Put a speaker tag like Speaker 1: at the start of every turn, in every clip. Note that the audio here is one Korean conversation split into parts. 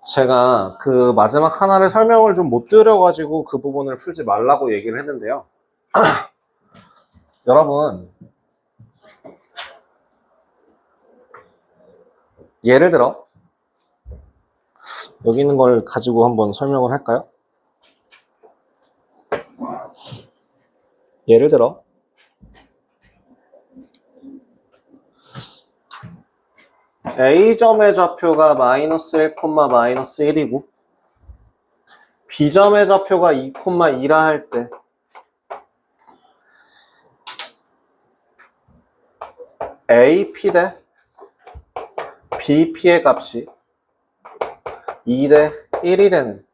Speaker 1: 제가 그 마지막 하나를 설명을 좀 못 드려가지고 그 부분을 풀지 말라고 얘기를 했는데요. 여러분, 예를 들어 여기 있는 걸 가지고 한번 설명을 할까요? 예를 들어 A점의 좌표가 마이너스 1, 마이너스 1이고 B점의 좌표가 2, 2라 할 때 AP 대 BP의 값이 2 대 1이 되는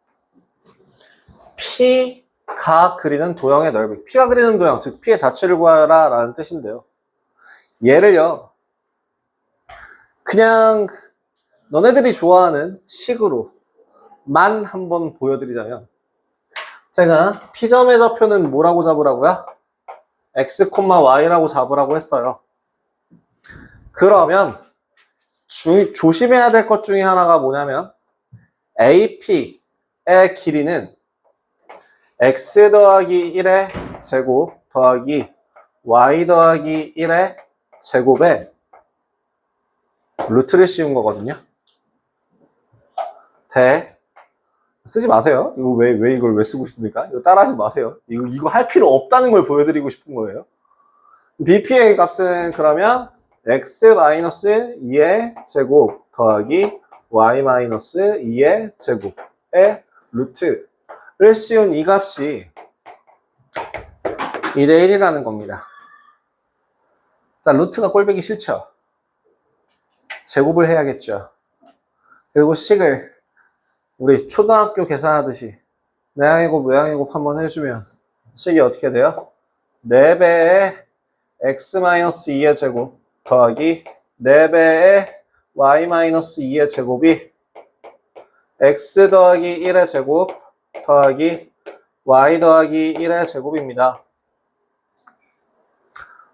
Speaker 1: P가 그리는 도형의 넓이. P가 그리는 도형, 즉 P의 자취를 구하라 라는 뜻인데요. 얘를요, 그냥 너네들이 좋아하는 식으로만 한번 보여드리자면, 제가 P점의 좌표는 뭐라고 잡으라고요? X, Y라고 잡으라고 했어요. 그러면 조심해야 될 것 중에 하나가 뭐냐면 AP의 길이는 X 더하기 1의 제곱 더하기 Y 더하기 1의 제곱에 루트를 씌운 거거든요. 쓰지 마세요. 이거 왜 이걸 왜 쓰고 있습니까? 이거 따라하지 마세요. 이거 할 필요 없다는 걸 보여드리고 싶은 거예요. BP의 값은 그러면 x-2의 제곱 더하기 y-2의 제곱의 루트를 씌운 이 값이 2 대 1이라는 겁니다. 자, 루트가 꼴보기 싫죠? 제곱을 해야겠죠. 그리고 식을 우리 초등학교 계산하듯이 내항의 곱, 외항의 곱 한번 해주면 식이 어떻게 돼요? 4배의 x-2의 제곱 더하기 4배의 y-2의 제곱이 x 더하기 1의 제곱 더하기 y 더하기 1의 제곱입니다.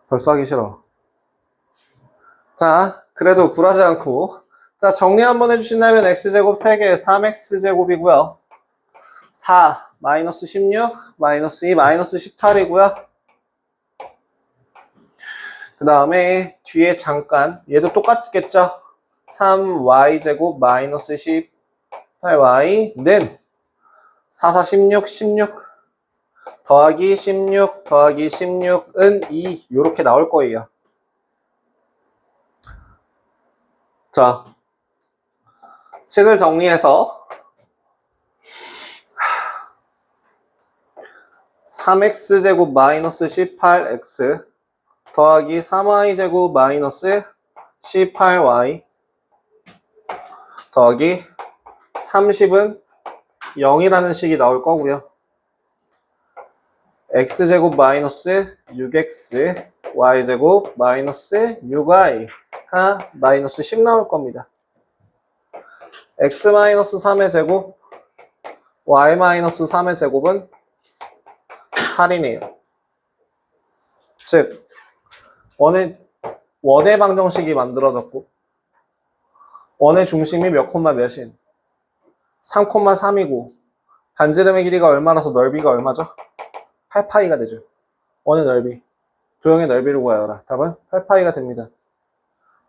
Speaker 1: 벌써 하기 싫어. 자, 그래도 굴하지 않고 자, 정리 한번 해주신다면 x제곱 3개 3x제곱이고요. 4, 마이너스 16, 마이너스 2, 마이너스 18이고요. 그 다음에 뒤에 잠깐 얘도 똑같겠죠? 3y제곱 마이너스 18y는 4, 4, 16, 16 더하기 16 더하기 16은 2 이렇게 나올 거예요. 자, 식을 정리해서 3x제곱 마이너스 18x 더하기 3y제곱 마이너스 18y 더하기 30은 0이라는 식이 나올 거고요. x제곱 마이너스 6x y제곱 마이너스 6y가 마이너스 10 나올 겁니다. x 마이너스 3의 제곱 y 마이너스 3의 제곱은 8이네요. 즉 원의 방정식이 만들어졌고 원의 중심이 몇 콤마 몇인? 3,3이고 반지름의 길이가 얼마라서 넓이가 얼마죠? 8파이가 되죠. 원의 넓이, 도형의 넓이를 구하여라. 답은 8파이가 됩니다.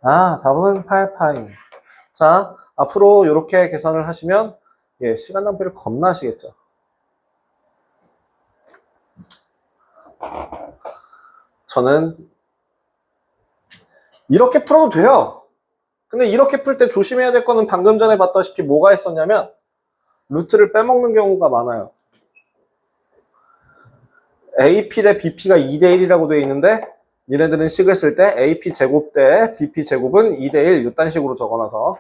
Speaker 1: 아, 답은 8파이. 자, 앞으로 이렇게 계산을 하시면 시간 낭비를 겁나 하시겠죠. 저는 이렇게 풀어도 돼요. 근데 이렇게 풀 때 조심해야 될 거는 방금 전에 봤다시피 뭐가 있었냐면 루트를 빼먹는 경우가 많아요. AP 대 BP가 2 대 1이라고 되어 있는데 얘네들은 식을 쓸 때 AP 제곱 대 BP 제곱은 2 대 1 이딴 식으로 적어놔서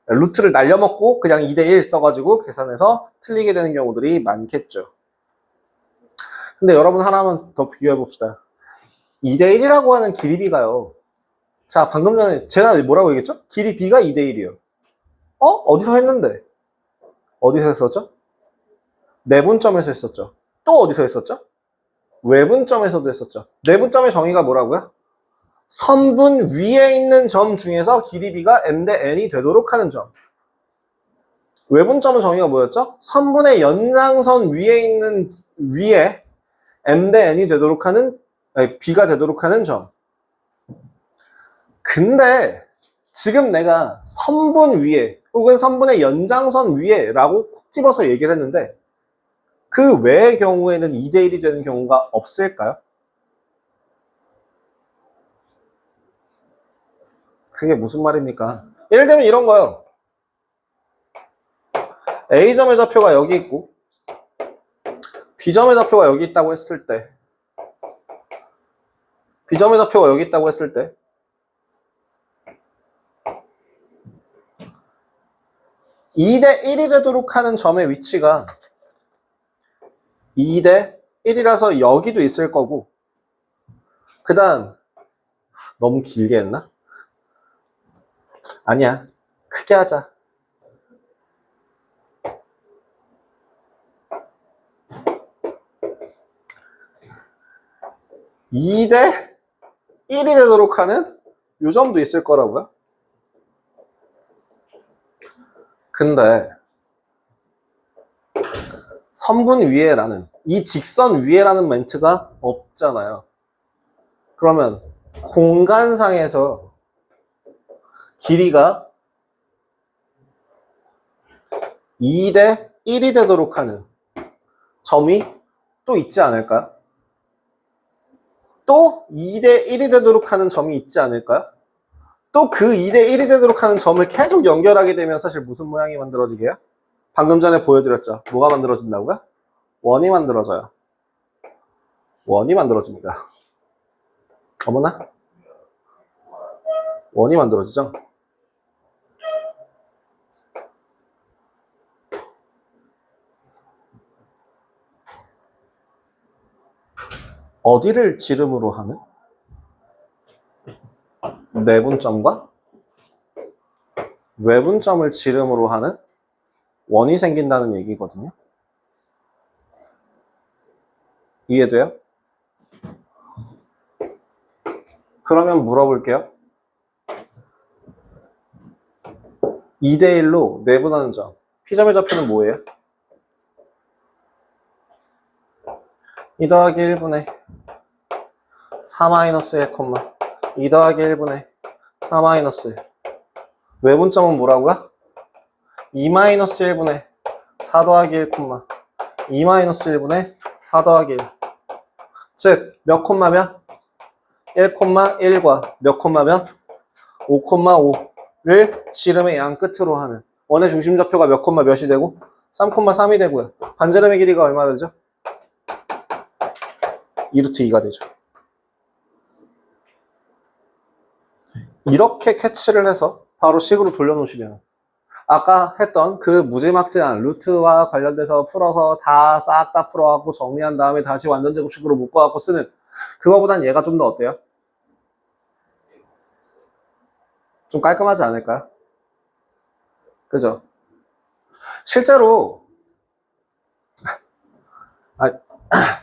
Speaker 1: 루트를 날려먹고 그냥 2 대 1 써가지고 계산해서 틀리게 되는 경우들이 많겠죠. 근데 여러분 하나만 더 비교해 봅시다. 2 대 1이라고 하는 길이 B가요. 자, 방금 전에 제가 뭐라고 얘기했죠? 길이 B가 2 대 1이요. 어디서 했는데? 어디서 했었죠? 내분점에서 했었죠. 또 어디서 했었죠? 외분점에서도 했었죠. 내분점의 정의가 뭐라고요? 선분 위에 있는 점 중에서 길이 B가 M 대 N이 되도록 하는 점. 외분점은 정의가 뭐였죠? 선분의 연장선 위에 있는 위에 m 대 n이 되도록 하는 b가 되도록 하는 점. 근데 지금 내가 선분 위에 혹은 선분의 연장선 위에 라고 콕 집어서 얘기를 했는데 그 외의 경우에는 2대1이 되는 경우가 없을까요? 그게 무슨 말입니까? 예를 들면 이런 거요. A점의 좌표가 여기 있고 B점의 좌표가 여기 있다고 했을 때 B점의 좌표가 여기 있다고 했을 때 2대1이 되도록 하는 점의 위치가 2대1이라서 여기도 있을 거고 그 다음 너무 길게 했나? 아니야. 크게 하자. 2대1이 되도록 하는 요 점도 있을 거라고요. 근데 선분 위에라는 이 직선 위에라는 멘트가 없잖아요. 그러면 공간상에서 길이가 2대1이 되도록 하는 점이 또 있지 않을까요? 또 2대1이 되도록 하는 점이 있지 않을까요? 또 그 2대1이 되도록 하는 점을 계속 연결하게 되면 사실 무슨 모양이 만들어지게요? 방금 전에 보여드렸죠. 뭐가 만들어진다고요? 원이 만들어져요. 원이 만들어집니다. 어머나? 원이 만들어지죠? 어디를 지름으로 하는? 내분점과 외분점을 지름으로 하는 원이 생긴다는 얘기거든요. 이해돼요? 그러면 물어볼게요. 2대1로 내분하는 점. P점의 좌표는 뭐예요? 2 더하기 1분의 4-1, 2 더하기 1분의 4-1. 외분점은 뭐라고요? 2-1분의 4 더하기 1, 2-1분의 4 더하기 1. 즉, 몇 콤마면? 1,1과 몇 콤마면? 5,5를 지름의 양 끝으로 하는 원의 중심 좌표가 몇 콤마 몇이 되고? 3,3이 되고요. 반지름의 길이가 얼마 되죠? 2루트 2가 되죠. 이렇게 캐치를 해서 바로 식으로 돌려놓으시면 아까 했던 그 무지막지한 루트와 관련돼서 풀어서 다 싹 다 풀어갖고 정리한 다음에 다시 완전 제곱식으로 묶어갖고 쓰는 그거보단 얘가 좀 더 어때요? 좀 깔끔하지 않을까요? 그죠? 실제로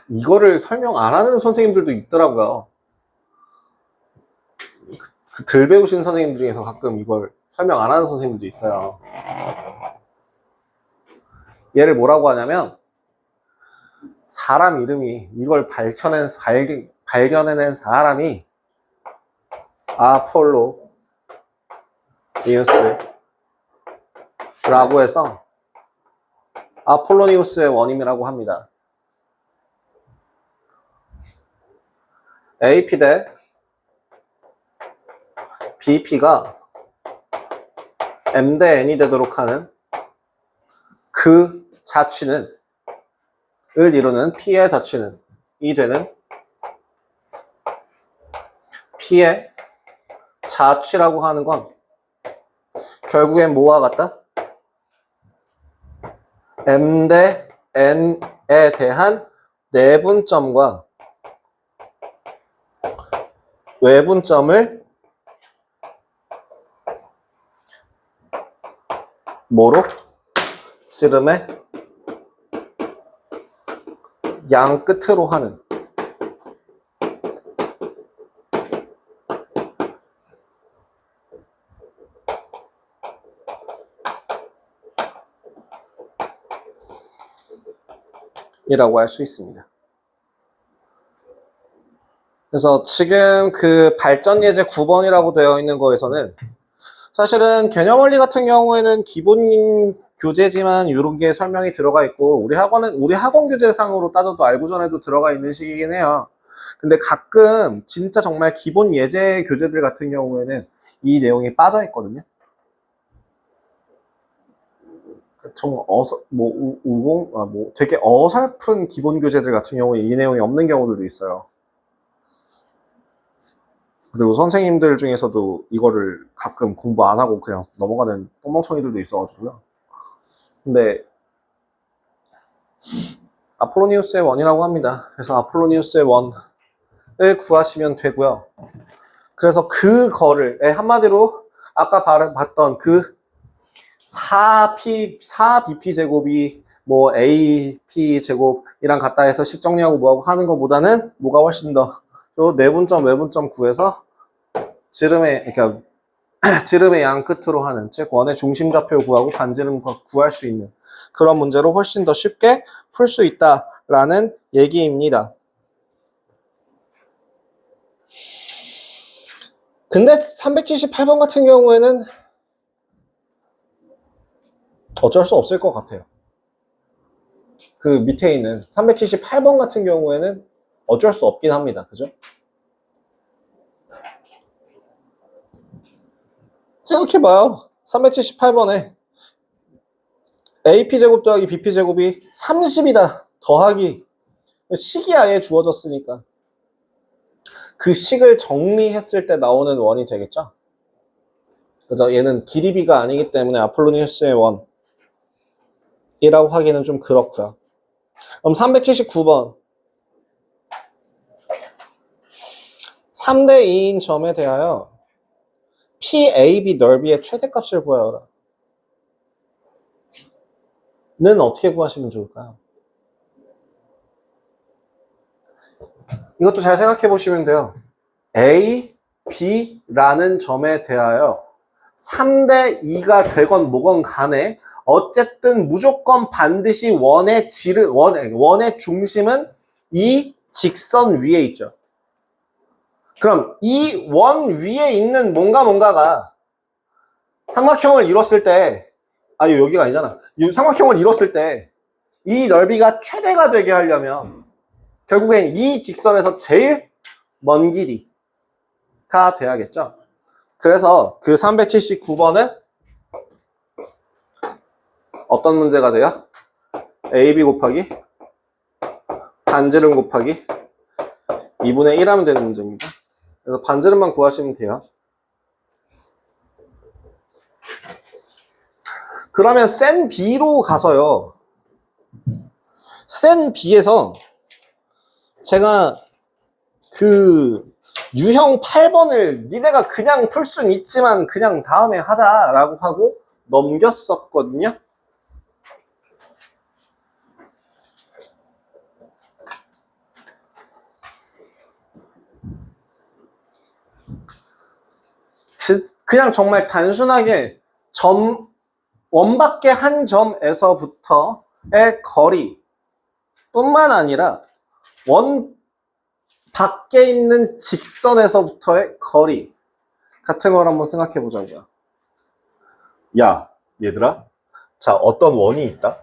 Speaker 1: 이거를 설명 안 하는 선생님들도 있더라고요. 그 덜 배우신 선생님 중에서 가끔 이걸 설명 안 하는 선생님도 있어요. 얘를 뭐라고 하냐면 사람 이름이 이걸 발견해낸 사람이 아폴로 니우스라고 해서 아폴로니우스의 원임이라고 합니다. AP 대 BP가 M 대 N이 되도록 하는 그 자취는 을 이루는 P의 자취는 이 되는 P의 자취라고 하는 건 결국엔 뭐와 같다? M 대 N에 대한 내분점과 외분점을 뭐로? 지름의 양 끝으로 하는 이라고 할 수 있습니다. 그래서 지금 그 발전 예제 9번이라고 되어 있는 거에서는 사실은 개념 원리 같은 경우에는 기본 교재지만 이런 게 설명이 들어가 있고 우리 학원 교재상으로 따져도 알고전에도 들어가 있는 식이긴 해요. 근데 가끔 진짜 정말 기본 예제 교재들 같은 경우에는 이 내용이 빠져 있거든요. 좀 되게 어설픈 기본 교재들 같은 경우에 이 내용이 없는 경우들도 있어요. 그리고 선생님들 중에서도 이거를 가끔 공부 안 하고 그냥 넘어가는 똥멍청이들도 있어가지고요. 근데 아폴로니우스의 원이라고 합니다. 그래서 아폴로니우스의 원을 구하시면 되고요. 그래서 그거를 한마디로 아까 봤던 그 4bp 제곱이 뭐 AP 제곱이랑 같다 해서 식 정리하고 뭐하고 하는 것보다는 뭐가 훨씬 더 내분점 외분점 구해서 지름의 양 끝으로 하는, 즉 원의 중심 좌표 구하고 반지름 구할 수 있는 그런 문제로 훨씬 더 쉽게 풀 수 있다라는 얘기입니다. 근데 378번 같은 경우에는 어쩔 수 없을 것 같아요. 그 밑에 있는 378번 같은 경우에는 어쩔 수 없긴 합니다. 그죠? 생각해봐요. 378번에 AP제곱 더하기 BP제곱이 30이다. 더하기 식이 아예 주어졌으니까 그 식을 정리했을 때 나오는 원이 되겠죠? 그래서 얘는 길이비가 아니기 때문에 아폴로니우스의 원이라고 하기는 좀 그렇고요. 그럼 379번 3대 2인 점에 대하여 PAB 넓이의 최대값을 구하여라. 는 어떻게 구하시면 좋을까요? 이것도 잘 생각해 보시면 돼요. A, B라는 점에 대하여 3대 2가 되건 뭐건 간에 어쨌든 무조건 반드시 원의 중심은 이 직선 위에 있죠. 그럼 이 원 위에 있는 뭔가가 삼각형을 이뤘을 때, 여기가 아니잖아. 삼각형을 이뤘을 때 이 넓이가 최대가 되게 하려면 결국엔 이 직선에서 제일 먼 길이가 돼야겠죠. 그래서 그 379번은 어떤 문제가 돼요? AB 곱하기 반지름 곱하기 2분의 1 하면 되는 문제입니다. 그래서 반지름만 구하시면 돼요. 그러면 센 B로 가서요. 센 B에서 제가 그 유형 8번을 니네가 그냥 풀 순 있지만 그냥 다음에 하자라고 하고 넘겼었거든요. 그냥 정말 단순하게 원밖에 한 점에서부터의 거리 뿐만 아니라 원 밖에 있는 직선에서부터의 거리 같은 걸 한번 생각해 보자고요. 야, 얘들아. 자, 어떤 원이 있다.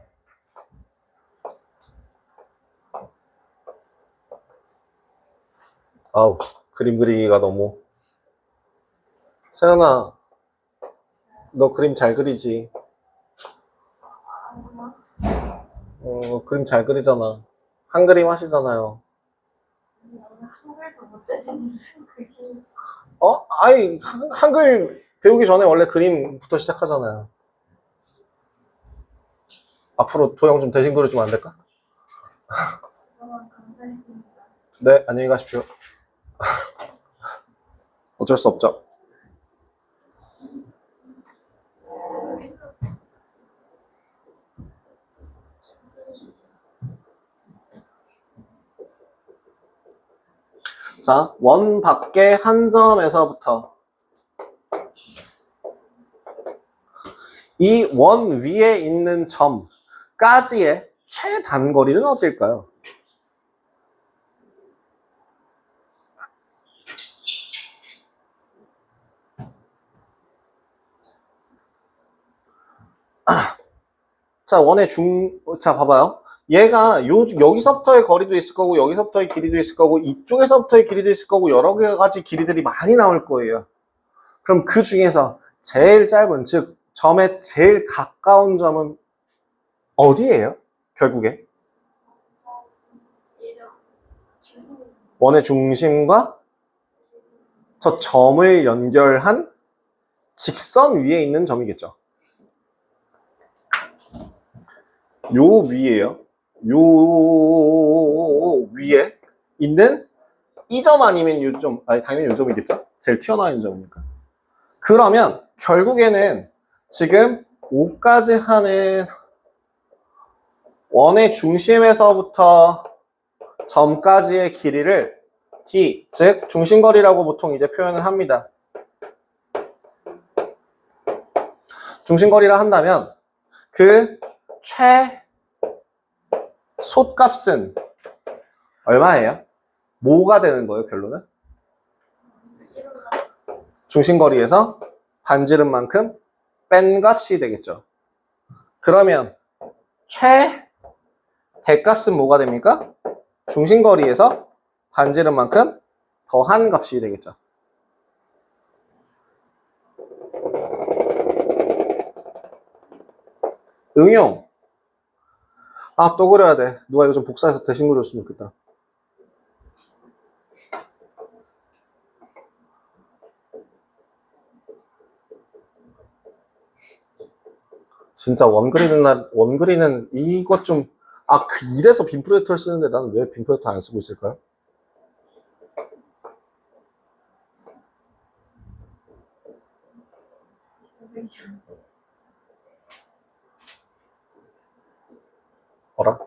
Speaker 1: 아우, 그림 그리기가 너무. 세연아, 너 그림 잘 그리지? 그림 잘 그리잖아. 한그림 하시잖아요. 한글 배우기 전에 원래 그림부터 시작하잖아요. 앞으로 도형 좀 대신 그려주면 안 될까? 네, 안녕히 가십시오. 어쩔 수 없죠. 자, 원 밖의 한 점에서부터 이 원 위에 있는 점까지의 최단거리는 어딜까요? 자, 자, 봐봐요. 얘가 여기서부터의 거리도 있을 거고, 여기서부터의 길이도 있을 거고, 이쪽에서부터의 길이도 있을 거고, 여러 가지 길이들이 많이 나올 거예요. 그럼 그 중에서 제일 짧은, 즉, 점에 제일 가까운 점은 어디예요? 결국에? 원의 중심과 저 점을 연결한 직선 위에 있는 점이겠죠. 요 위에요. 요 위에 있는 이 점 아니면 요 점, 아니 당연히 요 점이겠죠. 제일 튀어나와 있는 점이니까. 그러면 결국에는 지금 5까지 하는 원의 중심에서부터 점까지의 길이를 d, 즉 중심거리라고 보통 이제 표현을 합니다. 중심거리라 한다면 그 최소값은 얼마예요? 뭐가 되는 거예요, 결론은? 중심거리에서 반지름만큼 뺀 값이 되겠죠. 그러면 최대값은 뭐가 됩니까? 중심거리에서 반지름만큼 더한 값이 되겠죠. 응용. 아, 또 그려야 돼. 누가 이거 좀 복사해서 대신 그렸으면 좋겠다. 진짜 원 그리는 이것 좀, 이래서 빔 프로젝터를 쓰는데 나는 왜 빔 프로젝터 안 쓰고 있을까요? 어라?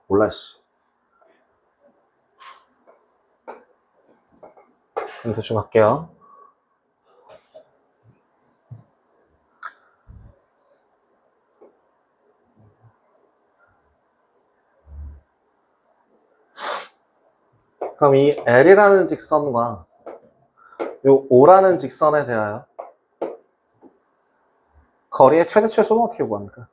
Speaker 1: 몰라, 씨. 그럼 대충 할게요. 그럼 이 L이라는 직선과 요 O라는 직선에 대하여 거리의 최대 최소는 어떻게 구합니까?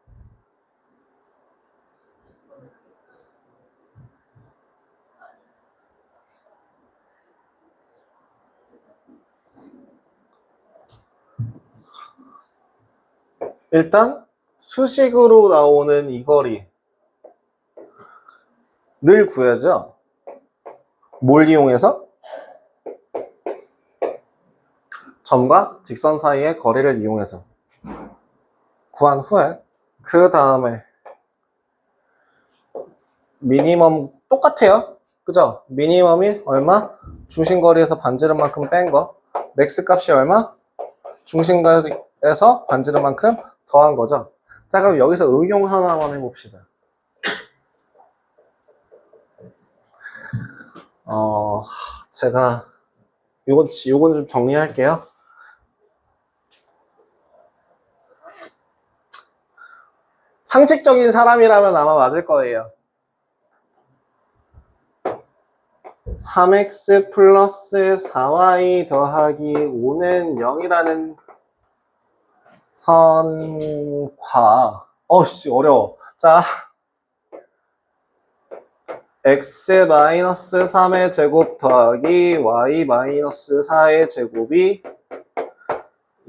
Speaker 1: 일단 수식으로 나오는 이 거리 늘 구해야죠. 뭘 이용해서? 점과 직선 사이의 거리를 이용해서 구한 후에 그 다음에 미니멈 똑같아요. 그죠? 미니멈이 얼마? 중심거리에서 반지름만큼 뺀 거. 맥스 값이 얼마? 중심거리에서 반지름만큼 더한 거죠. 자, 그럼 여기서 응용 하나만 해봅시다. 제가 요건 좀 정리할게요. 상식적인 사람이라면 아마 맞을 거예요. 3x 플러스 4y 더하기 5는 0이라는 선과 어려워. 자, x 마이너스 3의 제곱 더하기 y 마이너스 4의 제곱이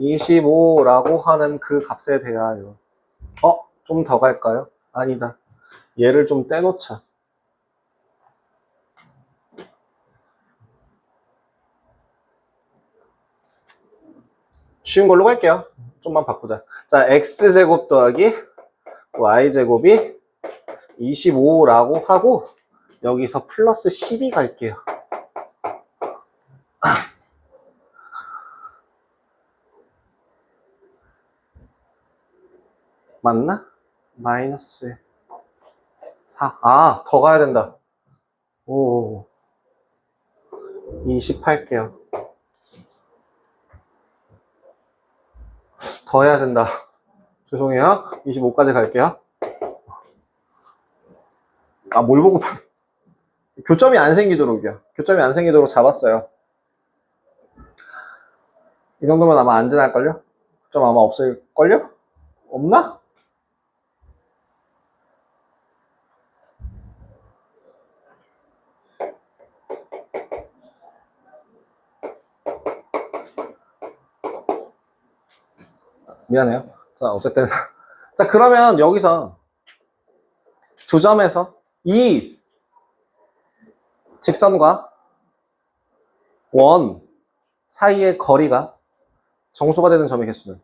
Speaker 1: 25라고 하는 그 값에 대하여 좀 더 갈까요? 아니다. 얘를 좀 떼놓자. 쉬운 걸로 갈게요. 좀만 바꾸자. 자, x제곱 더하기 y제곱이 25라고 하고 여기서 플러스 10이 갈게요. 맞나? 마이너스 4. 더 가야 된다. 20 할게요. 더 해야 된다. 죄송해요. 25까지 갈게요. 아, 뭘 보고 교점이 안 생기도록이요. 교점이 안 생기도록 잡았어요. 이 정도면 아마 안전할걸요? 좀 아마 없을걸요? 없나? 미안해요. 자, 어쨌든. 자, 그러면 여기서 두 점에서 이 직선과 원 사이의 거리가 정수가 되는 점의 개수는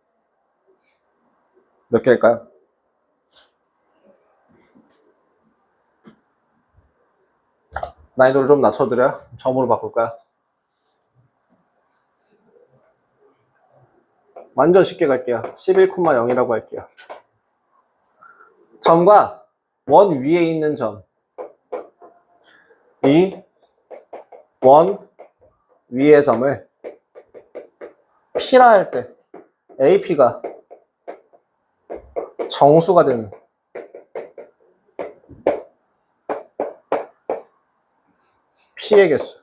Speaker 1: 몇 개일까요? 난이도를 좀 낮춰드려요? 점으로 바꿀까요? 완전 쉽게 갈게요. 11,0이라고 할게요. 점과 원 위에 있는 점, 이 원 위의 점을 P라 할 때 AP가 정수가 되는 P의 개수.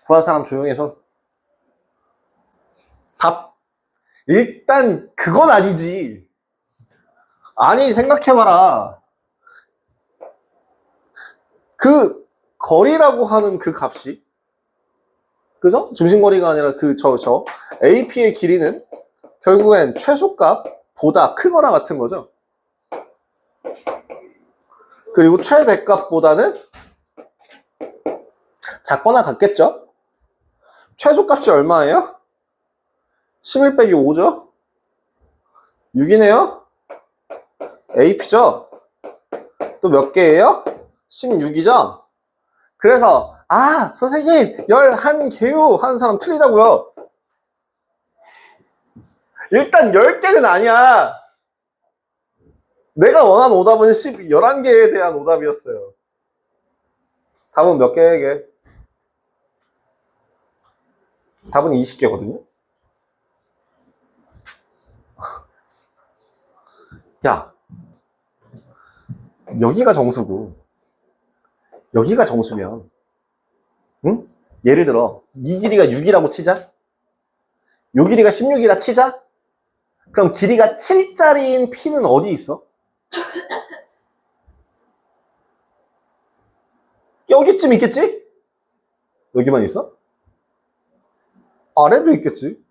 Speaker 1: 구할 사람 조용히 손. 답. 일단 그건 아니지. 아니, 생각해봐라. 그 거리라고 하는 그 값이, 그죠? 중심거리가 아니라 AP의 길이는 결국엔 최소값보다 크거나 같은 거죠. 그리고 최대값보다는 작거나 같겠죠? 최소값이 얼마예요? 11 빼기 5죠? 6이네요? AP죠? 또 몇 개예요? 16이죠? 그래서 선생님 11개요 하는 사람 틀리다고요. 일단 10개는 아니야. 내가 원한 오답은 11개에 대한 오답이었어요. 답은 몇 개에게? 답은 20개거든요. 야, 여기가 정수고 여기가 정수면, 응? 예를 들어 이 길이가 6이라고 치자. 요 길이가 16이라 치자. 그럼 길이가 7짜리인 P는 어디 있어? 여기쯤 있겠지? 여기만 있어? 아래도 있겠지.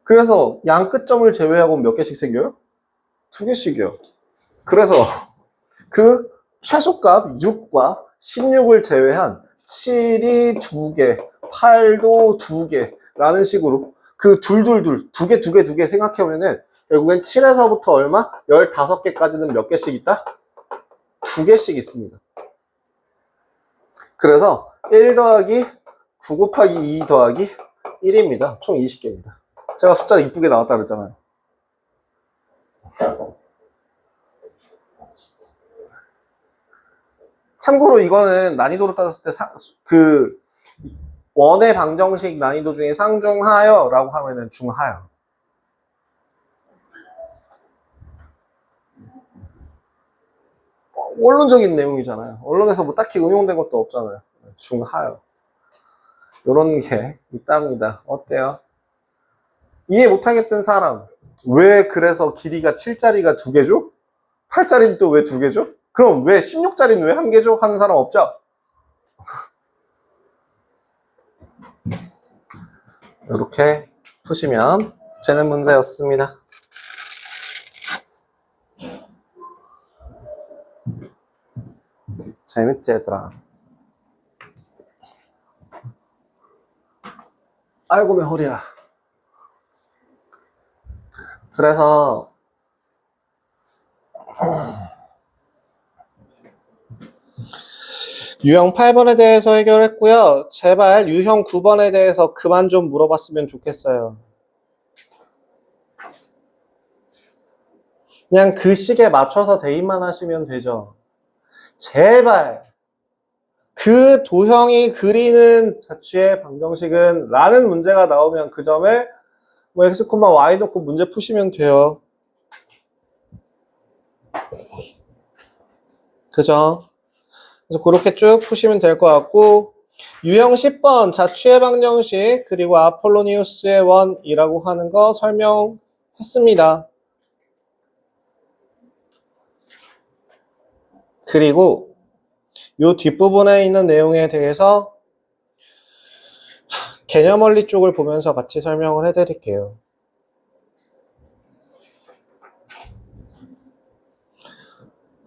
Speaker 1: 그래서 양 끝점을 제외하고 몇 개씩 생겨요? 2개씩이요. 그래서 그 최소값 6과 16을 제외한 7이 2개, 8도 2개라는 식으로 그 둘둘둘 2개, 2개, 2개 생각해보면은 결국엔 7에서부터 얼마? 15개까지는 몇 개씩 있다? 2개씩 있습니다. 그래서 1 더하기 9 곱하기 2 더하기 1입니다. 총 20개입니다. 제가 숫자 이쁘게 나왔다 그랬잖아요. 참고로 이거는 난이도로 따졌을 때 원의 방정식 난이도 중에 상중하여라고 하면은 중하여. 원론적인 내용이잖아요. 언론에서 뭐 딱히 응용된 것도 없잖아요. 중하여. 요런 게 있답니다. 어때요? 이해 못하겠던 사람. 왜 그래서 길이가 7짜리가 2개죠? 8짜리는 또 왜 2개죠? 그럼 왜 16짜리는 왜 1개죠? 하는 사람 없죠? 이렇게 푸시면 되는 문제였습니다. 재밌지, 얘들아? 아이고, 내 허리야. 그래서 유형 8번에 대해서 해결했고요. 제발 유형 9번에 대해서 그만 좀 물어봤으면 좋겠어요. 그냥 그 식에 맞춰서 대입만 하시면 되죠. 제발 그 도형이 그리는 자취의 방정식은 라는 문제가 나오면 그 점을 뭐 x, y 놓고 문제 푸시면 돼요. 그죠? 그래서 그렇게 쭉 푸시면 될 것 같고, 유형 10번 자취의 방정식 그리고 아폴로니우스의 원이라고 하는 거 설명했습니다. 그리고 이 뒷부분에 있는 내용에 대해서 개념 원리 쪽을 보면서 같이 설명을 해드릴게요.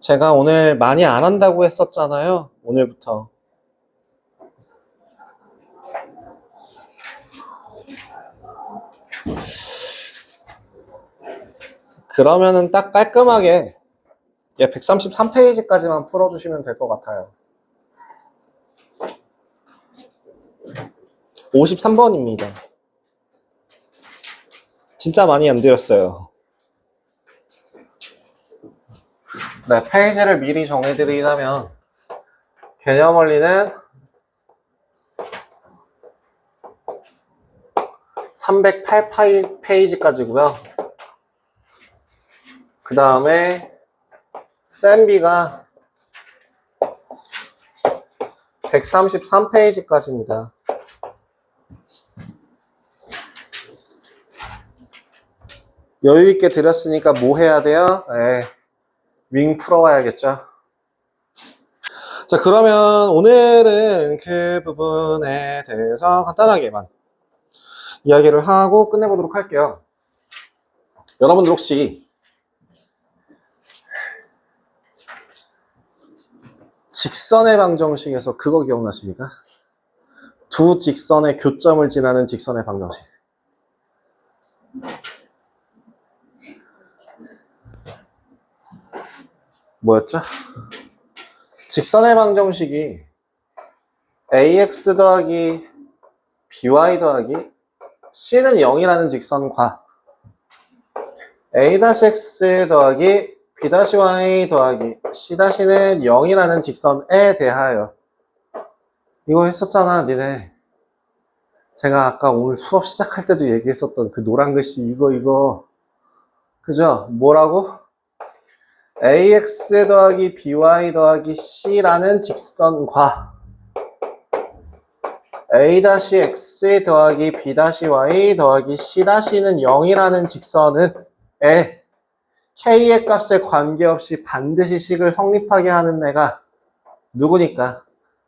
Speaker 1: 제가 오늘 많이 안 한다고 했었잖아요. 오늘부터. 그러면은 딱 깔끔하게 133페이지까지만 풀어주시면 될 것 같아요. 53번입니다. 진짜 많이 안 드렸어요. 네, 페이지를 미리 정해드리자면 개념 원리는 308페이지까지고요. 그 다음에 쌤비가 133페이지까지입니다. 여유있게 드렸으니까 뭐 해야 돼요? 네, 윙 풀어와야겠죠. 자, 그러면 오늘은 그 부분에 대해서 간단하게만 이야기를 하고 끝내보도록 할게요. 여러분들 혹시 직선의 방정식에서 그거 기억나십니까? 두 직선의 교점을 지나는 직선의 방정식. 뭐였죠? 직선의 방정식이 ax 더하기 by 더하기 c는 0이라는 직선과 a-x 더하기 b-y 더하기 c-는 0이라는 직선에 대하여 이거 했었잖아, 니네. 제가 아까 오늘 수업 시작할 때도 얘기했었던 그 노란 글씨 이거 그죠? 뭐라고? ax 더하기 by 더하기 c라는 직선과 a-x 더하기 b-y 더하기 c-는 0이라는 직선은 k의 값에 관계없이 반드시 식을 성립하게 하는 애가 누구니까?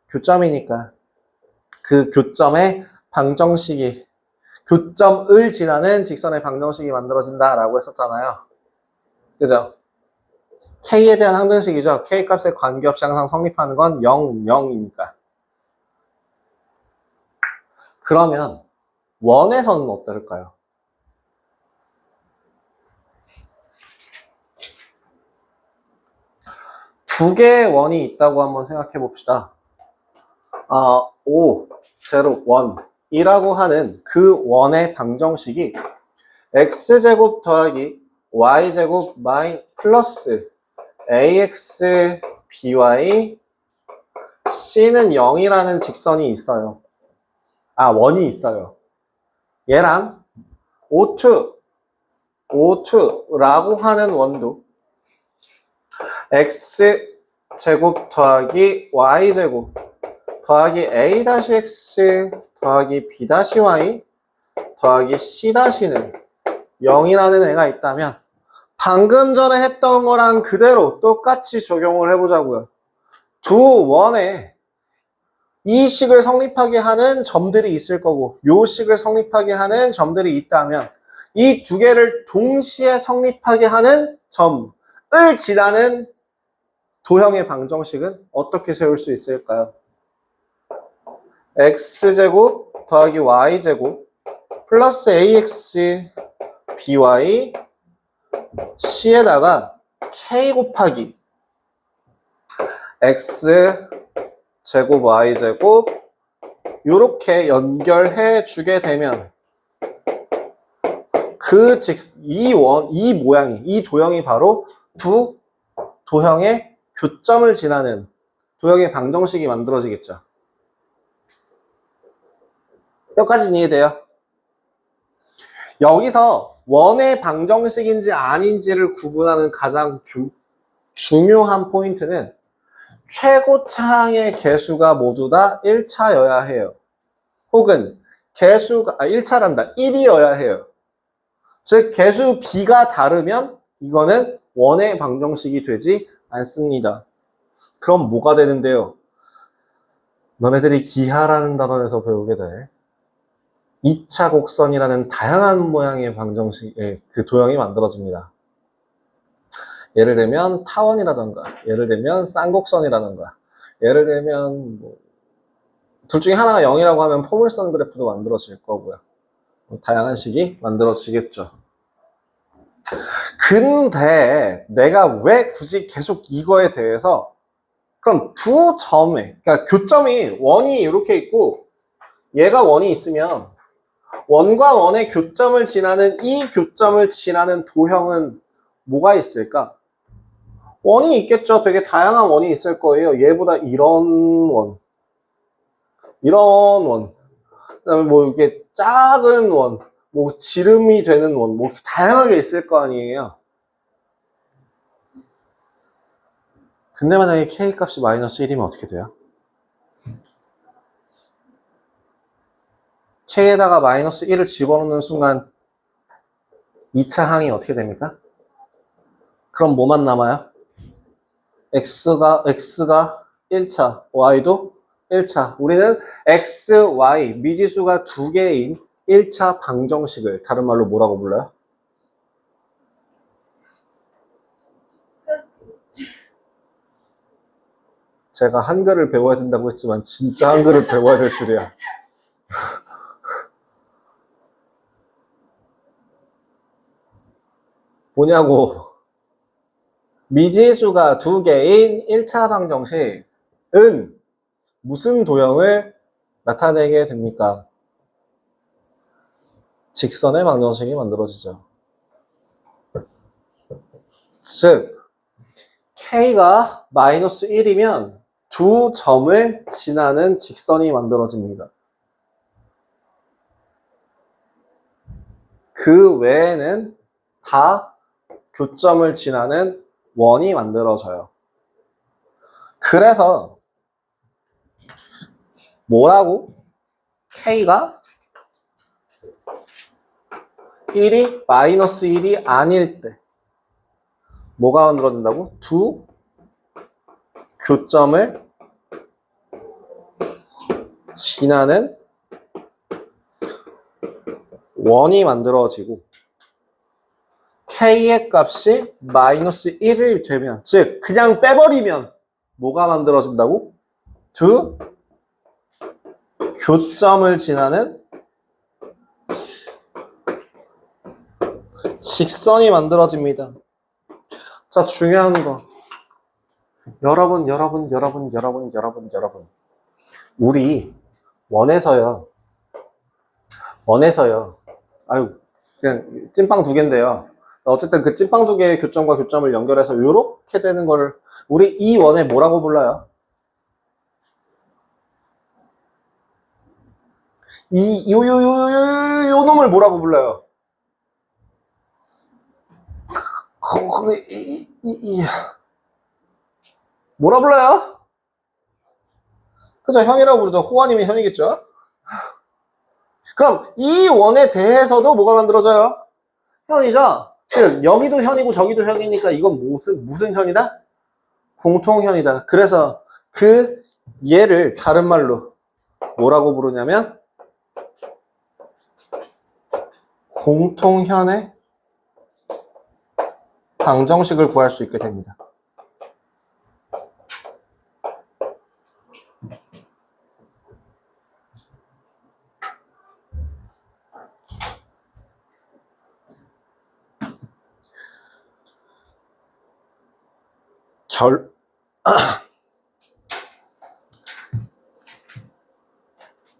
Speaker 1: 교점이니까. 그 교점의 방정식이, 교점을 지나는 직선의 방정식이 만들어진다라고 했었잖아요. 그죠? k에 대한 항등식이죠. k 값에 관계없이 항상 성립하는 건 0, 0이니까. 그러면 원에서는 어떨까요? 두 개의 원이 있다고 한번 생각해 봅시다. 5, 0, 1이라고 하는 그 원의 방정식이 x제곱 더하기 y제곱 플러스 ax by c는 0이라는 직선이 있어요. 원이 있어요. 얘랑 O2라고 하는 원도 x제곱 더하기 y제곱 더하기 a-x 더하기 b-y 더하기 c-는 0이라는 애가 있다면 방금 전에 했던 거랑 그대로 똑같이 적용을 해보자고요. 두 원에 이 식을 성립하게 하는 점들이 있을 거고 요 식을 성립하게 하는 점들이 있다면 이 두 개를 동시에 성립하게 하는 점을 지나는 도형의 방정식은 어떻게 세울 수 있을까요? x제곱 더하기 y제곱 플러스 ax by c에다가 k 곱하기 x 제곱 y제곱 요렇게 연결해 주게 되면 이 모양이, 이 도형이 바로 두 도형의 교점을 지나는 도형의 방정식이 만들어지겠죠. 여기까지는 이해돼요? 여기서 원의 방정식인지 아닌지를 구분하는 가장 중요한 포인트는 최고차항의 개수가 모두 다 1차여야 해요. 혹은 개수가 1차란다. 1이어야 해요. 즉 개수 b가 다르면 이거는 원의 방정식이 되지 않습니다. 그럼 뭐가 되는데요? 너네들이 기하라는 단원에서 배우게 될 2차 곡선이라는 다양한 모양의 방정식, 그 도형이 만들어집니다. 예를 들면 타원이라던가, 예를 들면 쌍곡선이라던가, 예를 들면 둘 중에 하나가 0이라고 하면 포물선 그래프도 만들어질 거고요. 다양한 식이 만들어지겠죠. 근데 내가 왜 굳이 계속 이거에 대해서 그럼 두 점에, 그러니까 교점이 원이 이렇게 있고 얘가 원이 있으면 원과 원의 교점을 지나는 이 교점을 지나는 도형은 뭐가 있을까? 원이 있겠죠. 되게 다양한 원이 있을 거예요. 얘보다 이런 원, 이런 원, 그다음에 뭐 이게 작은 원, 뭐 지름이 되는 원, 뭐 다양하게 있을 거 아니에요. 근데 만약에 k 값이 마이너스 1이면 어떻게 돼요? k에다가 마이너스 1을 집어넣는 순간 2차 항이 어떻게 됩니까? 그럼 뭐만 남아요? x가 1차, y도 1차. 우리는 x, y, 미지수가 두 개인 1차 방정식을 다른 말로 뭐라고 불러요? 제가 한글을 배워야 된다고 했지만 진짜 한글을 배워야 될 줄이야. 뭐냐고. 미지수가 두 개인 1차 방정식은 무슨 도형을 나타내게 됩니까? 직선의 방정식이 만들어지죠. 즉 k가 마이너스 1이면 두 점을 지나는 직선이 만들어집니다. 그 외에는 다 교점을 지나는 원이 만들어져요. 그래서 뭐라고? k가 1이 마이너스 1이 아닐 때 뭐가 만들어진다고? 두 교점을 지나는 원이 만들어지고 k의 값이 마이너스 1이 되면, 즉 그냥 빼버리면 뭐가 만들어진다고? 두 교점을 지나는 직선이 만들어집니다. 자, 중요한 거. 여러분. 우리 원에서요. 아유, 그냥 찐빵 두 개인데요. 어쨌든 그 찐빵 두 개의 교점과 교점을 연결해서 이렇게 되는 거를 우리 이 원에 뭐라고 불러요? 요 놈을 뭐라고 불러요? 뭐라 불러요? 그죠? 현이라고 부르죠. 호환이면 현이겠죠? 그럼 이 원에 대해서도 뭐가 만들어져요? 현이죠? 즉 여기도 현이고 저기도 현이니까 이건 무슨 현이다? 공통현이다. 그래서 그 얘를 다른 말로 뭐라고 부르냐면 공통현의 방정식을 구할 수 있게 됩니다.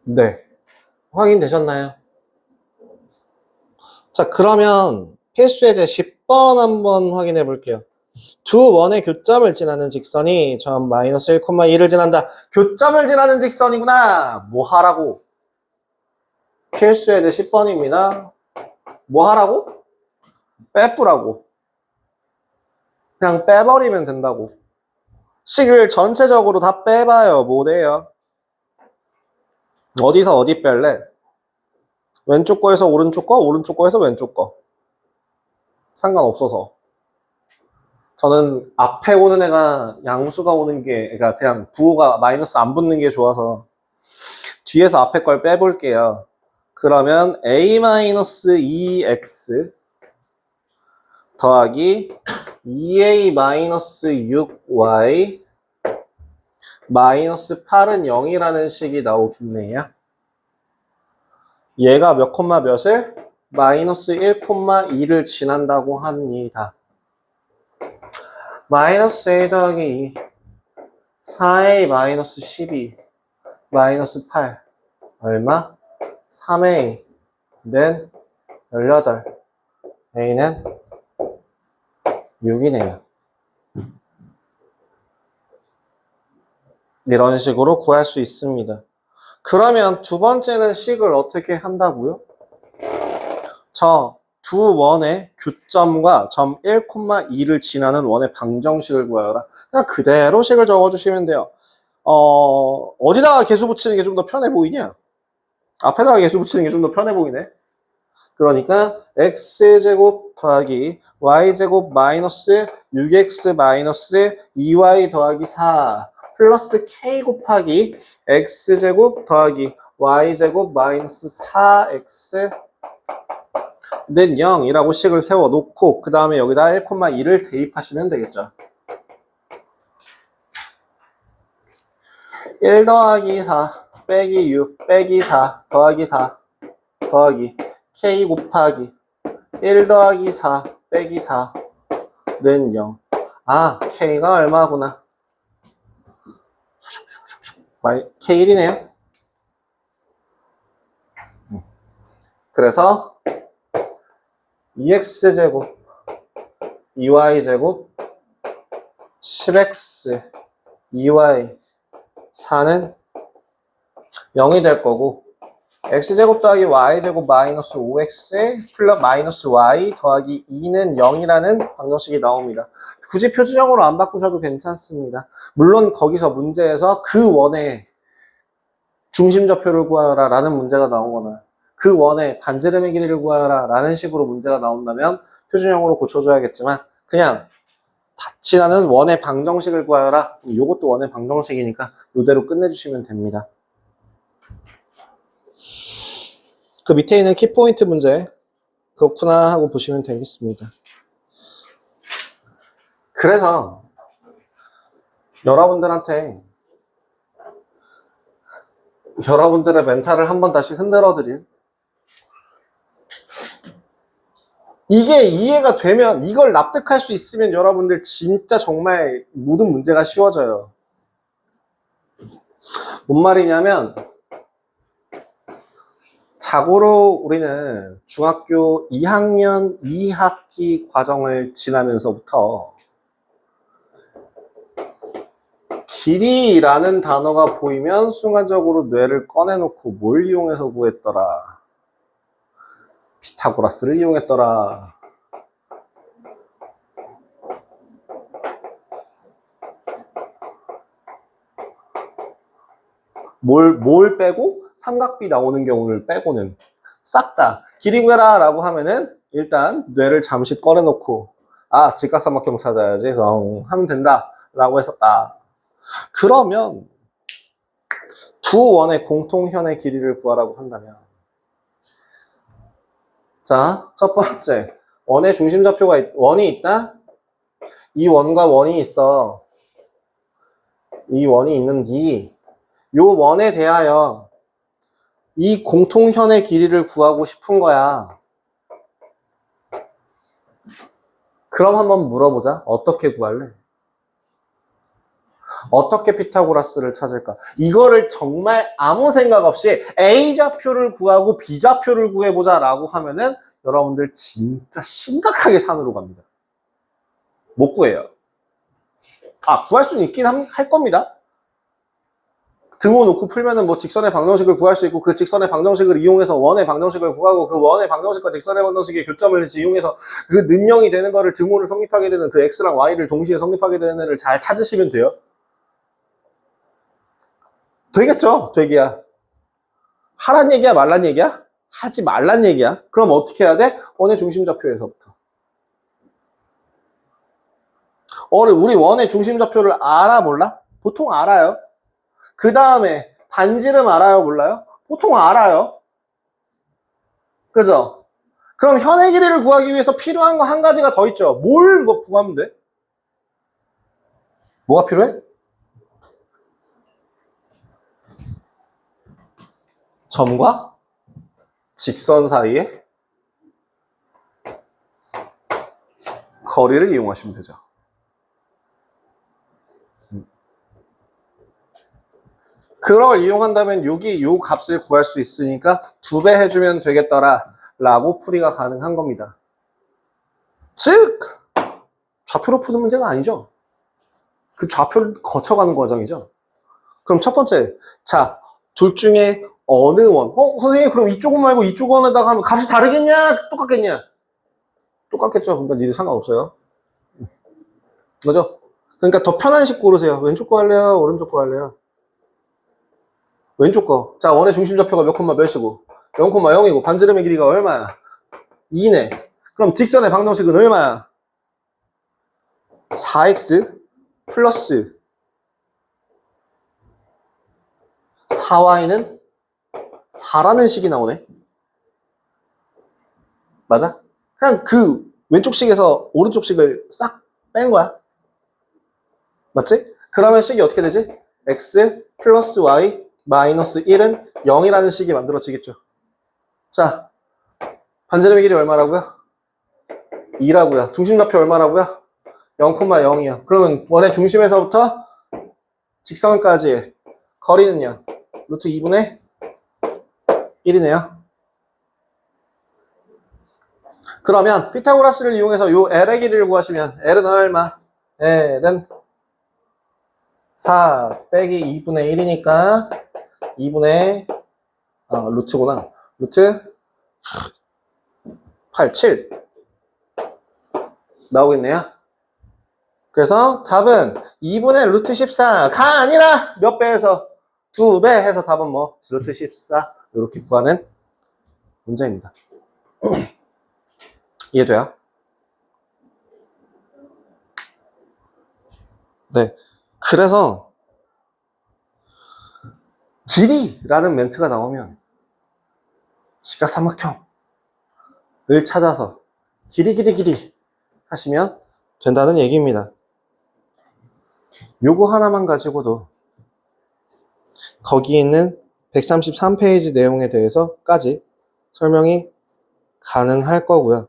Speaker 1: 네. 확인되셨나요? 자, 그러면 필수 예제 10번 한번 확인해 볼게요. 두 원의 교점을 지나는 직선이 점 마이너스 1,2를 지난다. 교점을 지나는 직선이구나. 뭐 하라고? 필수 예제 10번입니다. 뭐 하라고? 빼뿌라고. 그냥 빼버리면 된다고. 식을 전체적으로 다 빼봐요. 뭐 돼요? 어디서 어디 뺄래? 왼쪽 거에서 오른쪽 거, 오른쪽 거에서 왼쪽 거. 상관없어서. 저는 앞에 오는 애가 양수가 오는 게, 그러니까 그냥 부호가 마이너스 안 붙는 게 좋아서 뒤에서 앞에 걸 빼볼게요. 그러면 a-2x 더하기 2a-6y 마이너스 8은 0이라는 식이 나오겠네요. 얘가 몇 콤마 몇을? 마이너스 1,2를 지난다고 합니다. 마이너스 a 더하기 2 4a 마이너스 12 마이너스 8 얼마? 3a 는 18 a는 6이네요. 이런 식으로 구할 수 있습니다. 그러면 두 번째는 식을 어떻게 한다고요? 저 두 원의 교점과 점 1,2를 지나는 원의 방정식을 구하여라. 그냥 그대로 식을 적어주시면 돼요. 어디다가 개수 붙이는 게 좀 더 편해 보이냐? 앞에다가 개수 붙이는 게 좀 더 편해 보이네. 그러니까 x제곱 더하기 y제곱 마이너스 6x 마이너스 2y 더하기 4 플러스 k 곱하기 x제곱 더하기 y제곱 마이너스 4x 는 0이라고 식을 세워놓고 그 다음에 여기다 1,2를 대입하시면 되겠죠. 1 더하기 4 빼기 6 빼기 4 더하기 4 더하기 k 곱하기 1 더하기 4 빼기 4는 0. 아, k가 얼마구나. k1이네요. 그래서 2x제곱 2y제곱 10x 2y 4는 0이 될 거고 x제곱 더하기 y제곱 마이너스 5x 플러스 마이너스 y 더하기 2는 0이라는 방정식이 나옵니다. 굳이 표준형으로 안 바꾸셔도 괜찮습니다. 물론 거기서 문제에서 그 원의 중심좌표를 구하여라 라는 문제가 나오거나 그 원의 반지름의 길이를 구하여라 라는 식으로 문제가 나온다면 표준형으로 고쳐줘야겠지만 그냥 닿지 않은 원의 방정식을 구하여라. 이것도 원의 방정식이니까 이대로 끝내주시면 됩니다. 그 밑에 있는 키포인트 문제 그렇구나 하고 보시면 되겠습니다. 그래서 여러분들한테 여러분들의 멘탈을 한번 다시 흔들어 드릴 이게 이해가 되면 이걸 납득할 수 있으면 여러분들 진짜 정말 모든 문제가 쉬워져요. 뭔 말이냐면 자고로 우리는 중학교 2학년 2학기 과정을 지나면서부터 길이라는 단어가 보이면 순간적으로 뇌를 꺼내놓고 뭘 이용해서 구했더라? 피타고라스를 이용했더라. 뭘 빼고? 삼각비 나오는 경우를 빼고는 싹 다 길이 구해라 라고 하면은 일단 뇌를 잠시 꺼내놓고 아 직각삼각형 찾아야지 하면 된다 라고 했었다. 그러면 두 원의 공통현의 길이를 구하라고 한다면 자, 첫 번째 원의 중심좌표가 원이 있다. 이 원과 원이 있어. 이 원이 있는데 요 원에 대하여 이 공통현의 길이를 구하고 싶은 거야. 그럼 한번 물어보자. 어떻게 구할래? 어떻게 피타고라스를 찾을까? 이거를 정말 아무 생각 없이 A좌표를 구하고 B좌표를 구해보자 라고 하면은 여러분들 진짜 심각하게 산으로 갑니다. 못 구해요. 구할 수는 있긴 할 겁니다. 등호 놓고 풀면은 뭐 직선의 방정식을 구할 수 있고 그 직선의 방정식을 이용해서 원의 방정식을 구하고 그 원의 방정식과 직선의 방정식의 교점을 이용해서 그 능형이 되는 거를 등호를 성립하게 되는 그 x랑 y를 동시에 성립하게 되는 애를 잘 찾으시면 돼요. 되겠죠? 되기야. 하란 얘기야 말란 얘기야? 하지 말란 얘기야. 그럼 어떻게 해야 돼? 원의 중심좌표에서부터. 우리 원의 중심좌표를 알아 몰라? 보통 알아요. 그 다음에 반지름 알아요 몰라요? 보통 알아요. 그죠? 그럼 현의 길이를 구하기 위해서 필요한 거 한 가지가 더 있죠. 뭘 구하면 돼? 뭐가 필요해? 점과 직선 사이의 거리를 이용하시면 되죠. 그걸 이용한다면 여기 요 값을 구할 수 있으니까 2배 해주면 되겠더라 라고 풀이가 가능한 겁니다. 즉 좌표로 푸는 문제가 아니죠. 그 좌표를 거쳐가는 과정이죠. 그럼 첫 번째, 자, 둘 중에 어느 원? 선생님 그럼 이쪽 원 말고 이쪽 원에다가 하면 값이 다르겠냐? 똑같겠냐? 똑같겠죠. 그러니까 니들 상관없어요. 그죠? 그러니까 더 편한 식 고르세요. 왼쪽 거 할래요? 오른쪽 거 할래요? 왼쪽 거. 자, 원의 중심좌표가 몇 콤마 몇이고 0,0이고 반지름의 길이가 얼마야? 2네. 그럼 직선의 방정식은 얼마야? 4x 플러스 4y는 4라는 식이 나오네. 맞아? 그냥 그 왼쪽 식에서 오른쪽 식을 싹 뺀 거야. 맞지? 그러면 식이 어떻게 되지? x 플러스 y 마이너스 1은 0이라는 식이 만들어지겠죠. 자, 반지름의 길이 얼마라고요? 2라고요. 중심좌표 얼마라고요? 0,0이요. 그러면 원의 중심에서부터 직선까지 거리는요? 루트 2분의 1이네요. 그러면 피타고라스를 이용해서 요 L의 길이를 구하시면 L은 얼마? L은 4 빼기 2분의 1이니까 2분의 루트구나. 루트 8, 7 나오겠네요. 그래서 답은 2분의 루트 14가 아니라 몇 배에서 2배 해서 답은 뭐 루트 14 이렇게 구하는 문제입니다. 이해돼요? 네. 그래서 길이라는 멘트가 나오면 직각삼각형을 찾아서 길이 하시면 된다는 얘기입니다. 요거 하나만 가지고도 거기에 있는 133페이지 내용에 대해서까지 설명이 가능할 거고요.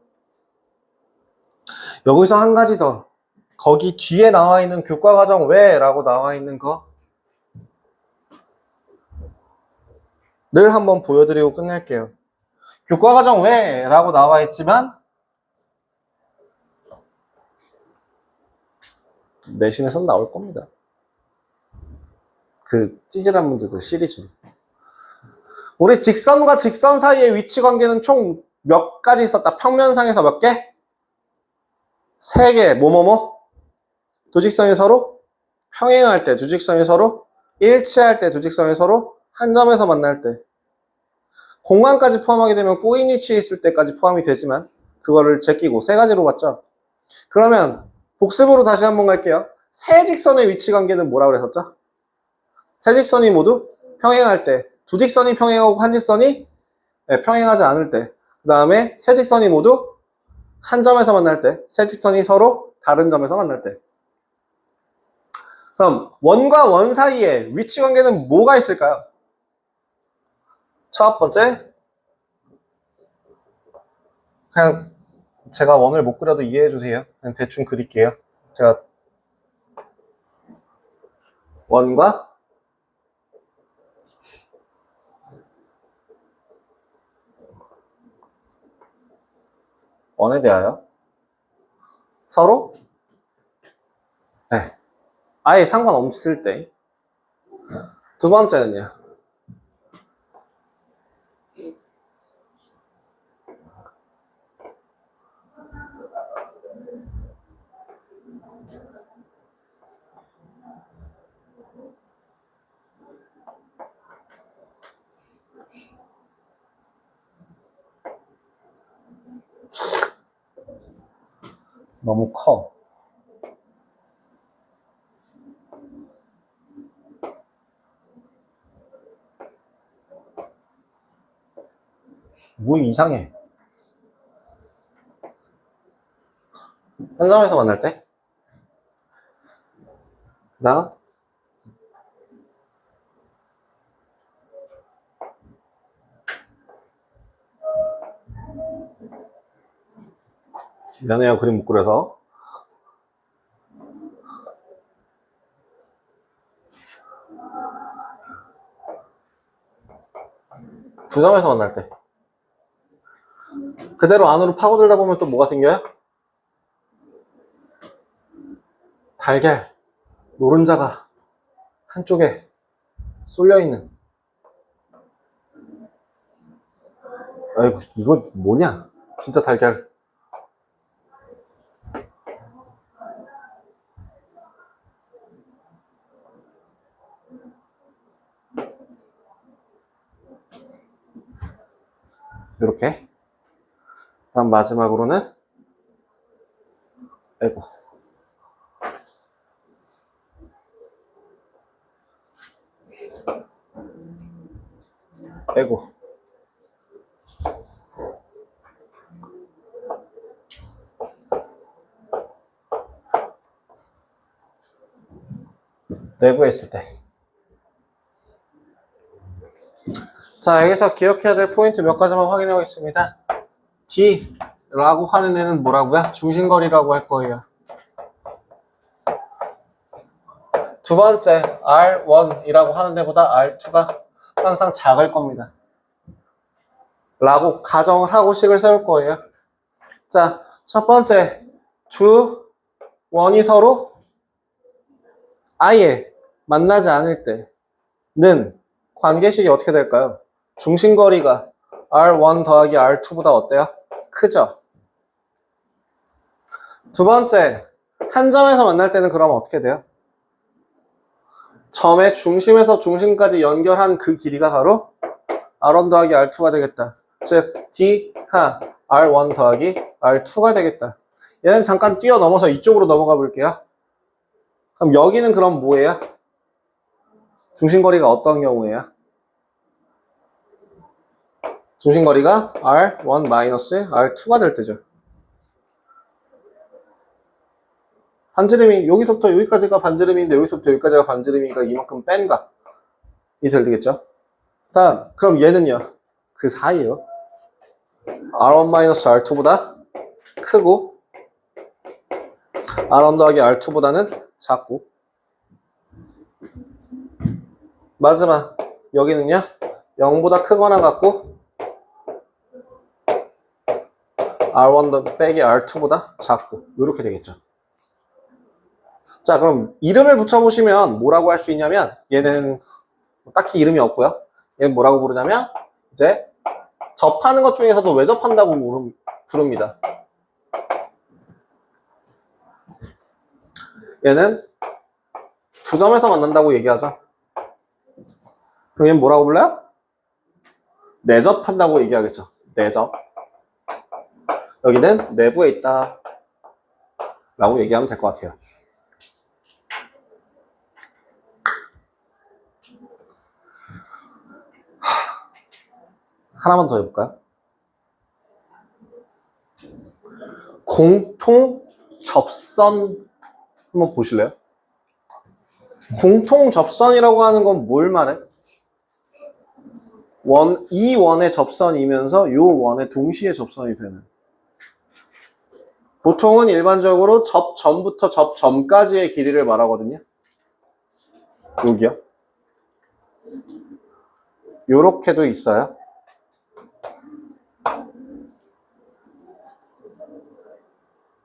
Speaker 1: 여기서 한 가지 더, 거기 뒤에 나와 있는 교과과정 외라고 나와 있는 거를 한번 보여드리고 끝낼게요. 교과과정 외라고 나와 있지만 내신에선 나올 겁니다. 그 찌질한 문제들 시리즈로. 우리 직선과 직선 사이의 위치 관계는 총 몇 가지 있었다. 평면상에서 몇 개? 3개. 뭐뭐뭐? 두 직선이 서로 평행할 때, 두 직선이 서로 일치할 때, 두 직선이 서로 한 점에서 만날 때. 공간까지 포함하게 되면 꼬인 위치에 있을 때까지 포함이 되지만 그거를 제끼고 3가지로 봤죠. 그러면 복습으로 다시 한번 갈게요. 세 직선의 위치 관계는 뭐라고 그랬었죠? 세 직선이 모두 평행할 때, 두 직선이 평행하고 한 직선이 평행하지 않을 때, 그 다음에 세 직선이 모두 한 점에서 만날 때, 세 직선이 서로 다른 점에서 만날 때. 그럼 원과 원 사이에 위치 관계는 뭐가 있을까요? 첫 번째, 그냥 제가 원을 못 그려도 이해해 주세요. 그냥 대충 그릴게요. 제가 원과 원에 대하여 서로 네. 아예 상관없을 때. 두 번째는요. 너무 커. 뭐 이상해. 현장에서 만날 때? 나? 미안해요, 그림 못 그려서. 두 점에서 만날 때. 그대로 안으로 파고들다 보면 또 뭐가 생겨요? 달걀, 노른자가 한쪽에 쏠려있는. 아이고, 이거 뭐냐? 진짜 달걀. 이렇게. 다음 마지막으로는, 아이고. 아이고. 내부에 있을 때. 자, 여기서 기억해야 될 포인트 몇 가지만 확인해 보겠습니다. D라고 하는 애는 뭐라고요? 중심거리라고 할 거예요. 두 번째, R1이라고 하는 애보다 R2가 항상 작을 겁니다. 라고 가정을 하고 식을 세울 거예요. 자, 첫 번째, 두 원이 서로 아예 만나지 않을 때는 관계식이 어떻게 될까요? 중심거리가 R1 더하기 R2보다 어때요? 크죠? 두 번째, 한 점에서 만날 때는 그럼 어떻게 돼요? 점의 중심에서 중심까지 연결한 그 길이가 바로 R1 더하기 R2가 되겠다. 즉, D가 R1 더하기 R2가 되겠다. 얘는 잠깐 뛰어넘어서 이쪽으로 넘어가 볼게요. 그럼 여기는 그럼 뭐예요? 중심거리가 어떤 경우예요? 중심거리가 R1 마이너스 R2가 될 때죠. 반지름이 여기서부터 여기까지가 반지름인데 여기서부터 여기까지가 반지름이니까 이만큼 뺀 값이 들리겠죠? 다음, 그럼 얘는요? 그 사이에요. R1-R2보다 크고 R1 더하기 R2보다는 작고 마지막 여기는요 0보다 크거나 같고 R1 빼기 R2보다 작고 이렇게 되겠죠. 자, 그럼 이름을 붙여보시면 뭐라고 할 수 있냐면 얘는 딱히 이름이 없고요. 얘는 뭐라고 부르냐면 이제 접하는 것 중에서도 왜 접한다고 부릅니다. 얘는 두 점에서 만난다고 얘기하죠. 그럼 얘는 뭐라고 불러요? 내접한다고 얘기하겠죠. 내접. 여기는 내부에 있다 라고 얘기하면 될 것 같아요. 하나만 더 해볼까요? 공통 접선 한번 보실래요? 공통 접선이라고 하는 건 뭘 말해? 이 원의 접선이면서 이 원의 동시에 접선이 되는. 보통은 일반적으로 접점부터 접점까지의 길이를 말하거든요. 여기요. 요렇게도 있어요.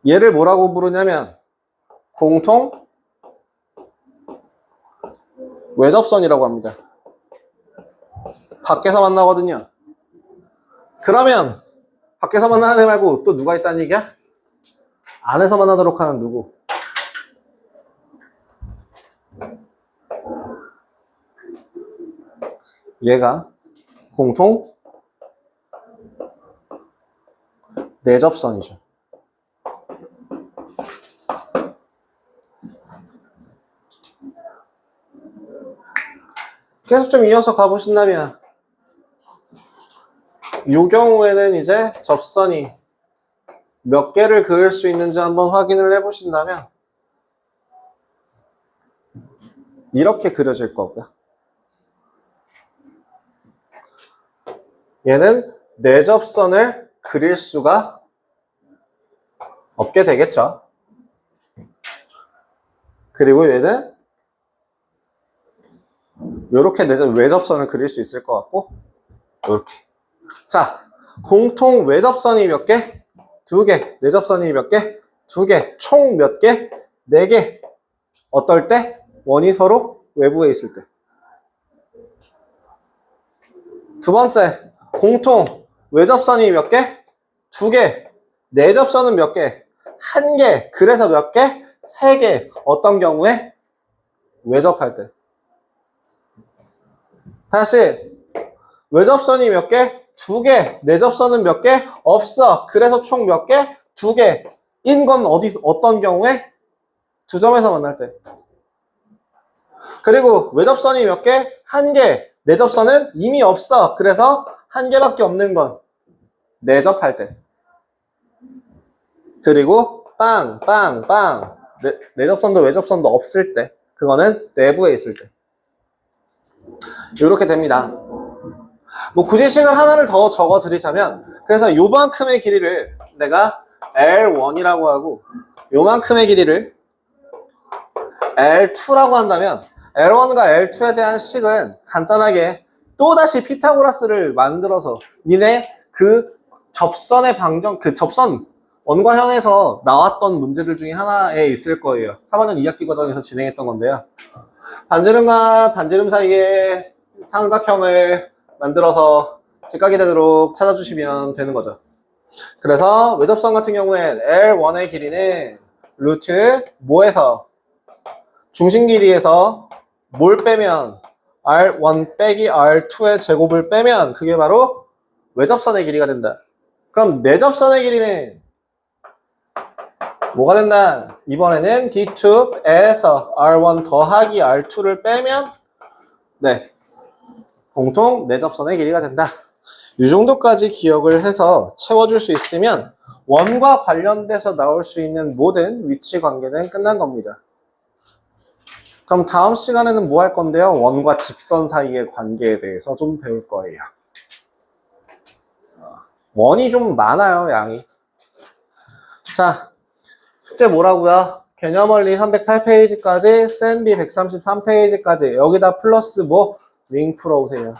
Speaker 1: 얘를 뭐라고 부르냐면 공통 외접선이라고 합니다. 밖에서 만나거든요. 그러면 밖에서 만나는 애 말고 또 누가 있다는 얘기야? 안에서 만나도록 하는 누구? 얘가 공통 내접선이죠. 계속 좀 이어서 가보신다면 이 경우에는 이제 접선이 몇 개를 그릴 수 있는지 한번 확인을 해보신다면 이렇게 그려질 거고요. 얘는 내접선을 그릴 수가 없게 되겠죠. 그리고 얘는 이렇게 외접선을 그릴 수 있을 것 같고 이렇게. 자, 공통 외접선이 몇 개? 2개. 내접선이 몇 개? 2개. 총 몇 개? 4개. 어떨 때? 원이 서로 외부에 있을 때. 두 번째, 공통 외접선이 몇 개? 2개. 내접선은 몇 개? 1개. 그래서 몇 개? 3개. 어떤 경우에? 외접할 때. 다시 외접선이 몇 개? 2개. 내접선은 몇 개? 없어. 그래서 총 몇 개? 2개. 인 건 어떤 경우에? 두 점에서 만날 때. 그리고 외접선이 몇 개? 1개. 내접선은 이미 없어. 그래서 1개밖에 없는 건 내접할 때. 그리고 빵. 내접선도 외접선도 없을 때. 그거는 내부에 있을 때. 이렇게 됩니다. 뭐 굳이 식을 하나를 더 적어 드리자면, 그래서 요만큼의 길이를 내가 L1이라고 하고 요만큼의 길이를 L2라고 한다면 L1과 L2에 대한 식은 간단하게 또다시 피타고라스를 만들어서 니네 그 접선의 방정, 그 접선 원과형에서 나왔던 문제들 중에 하나에 있을 거예요. 3학년 2학기 과정에서 진행했던 건데요. 반지름과 반지름 사이에 삼각형을 만들어서 직각이 되도록 찾아주시면 되는 거죠. 그래서 외접선 같은 경우엔 L1의 길이는 루트 뭐에서? 중심 길이에서 뭘 빼면? R1 빼기 R2의 제곱을 빼면 그게 바로 외접선의 길이가 된다. 그럼 내접선의 길이는 뭐가 된다? 이번에는 D2에서 R1 더하기 R2를 빼면 네, 공통 내접선의 길이가 된다. 이 정도까지 기억을 해서 채워줄 수 있으면 원과 관련돼서 나올 수 있는 모든 위치 관계는 끝난 겁니다. 그럼 다음 시간에는 뭐 할 건데요? 원과 직선 사이의 관계에 대해서 좀 배울 거예요. 원이 좀 많아요, 양이. 자, 숙제 뭐라고요? 개념원리 308페이지까지, 샌비 133페이지까지 여기다 플러스 뭐? 윙 풀어오세요.